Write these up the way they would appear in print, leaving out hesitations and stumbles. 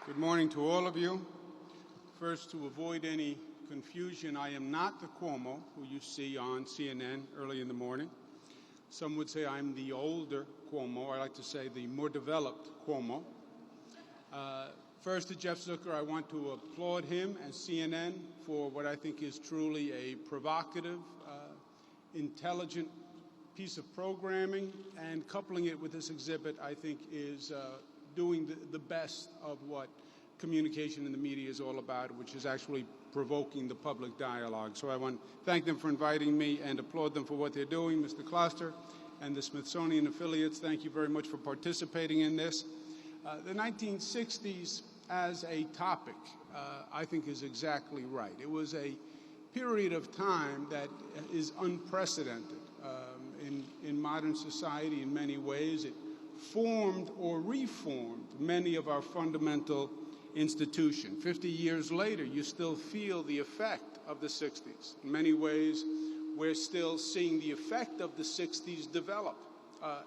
Good morning to all of you. First, to avoid any confusion, I am not the Cuomo who you see on CNN early in the morning. Some would say I'm the older Cuomo. I like to say the more developed Cuomo. First, to Jeff Zucker, I want to applaud him and CNN for what I think is truly a provocative, intelligent piece of programming, and coupling it with this exhibit, I think, is doing the best of what communication in the media is all about, which is actually provoking the public dialogue. So I want to thank them for inviting me and applaud them for what they're doing. Mr. Kloster and the Smithsonian affiliates, thank you very much for participating in this. The 1960s as a topic, I think, is exactly right. It was a period of time that is unprecedented in modern society in many ways. It formed or reformed many of our fundamental institutions. 50 years later, you still feel the effect of the 60s. In many ways, we're still seeing the effect of the 60s develop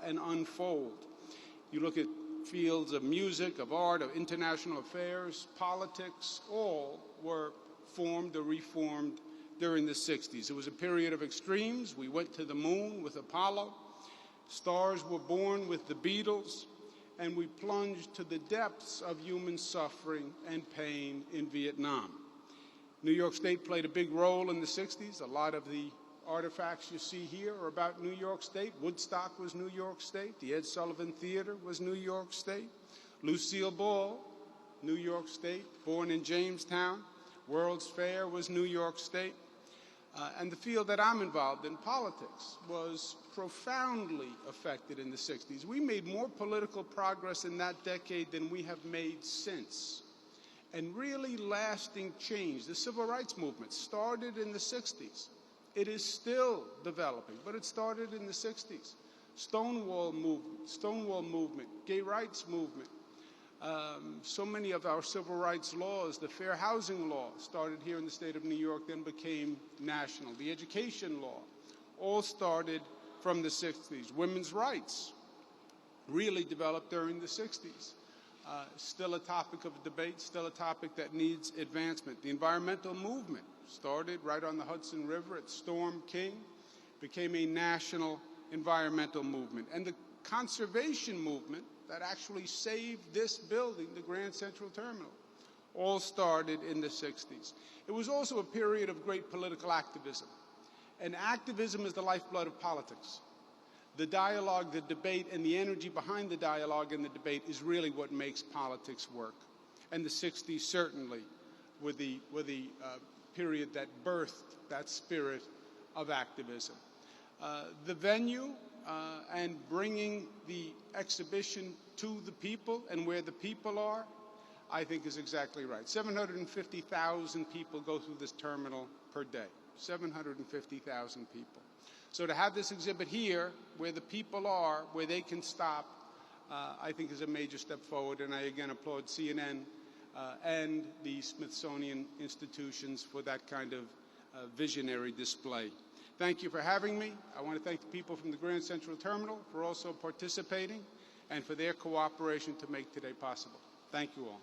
and unfold. You look at fields of music, of art, of international affairs, politics, all were formed or reformed during the 60s. It was a period of extremes. We went to the moon with Apollo. Stars were born with the Beatles, and we plunged to the depths of human suffering and pain in Vietnam. New York State played a big role in the 60s. A lot of the artifacts you see here are about New York State. Woodstock was New York State. The Ed Sullivan Theater was New York State. Lucille Ball, New York State, born in Jamestown. World's Fair was New York State. And the field that I'm involved in, politics, was profoundly affected in the 60s. We made more political progress in that decade than we have made since. And really lasting change. The civil rights movement started in the 60s. It is still developing, but it started in the 60s. Stonewall movement, gay rights movement. So many of our civil rights laws, the fair housing law started here in the state of New York, then became national. The education law all started from the 60s. Women's rights really developed during the 60s. Still a topic of debate, still a topic that needs advancement. The environmental movement started right on the Hudson River at Storm King, became a national environmental movement. And the conservation movement that actually saved this building, the Grand Central Terminal, all started in the 60s. It was also a period of great political activism. And activism is the lifeblood of politics. The dialogue, the debate, and the energy behind the dialogue and the debate is really what makes politics work. And the 60s certainly were the period that birthed that spirit of activism. The venue and bringing the exhibition to the people and where the people are, I think is exactly right. 750,000 people go through this terminal per day. 750,000 people. So to have this exhibit here, where the people are, where they can stop, I think is a major step forward. And I again applaud CNN and the Smithsonian institutions for that kind of visionary display. Thank you for having me. I want to thank the people from the Grand Central Terminal for also participating and for their cooperation to make today possible. Thank you all.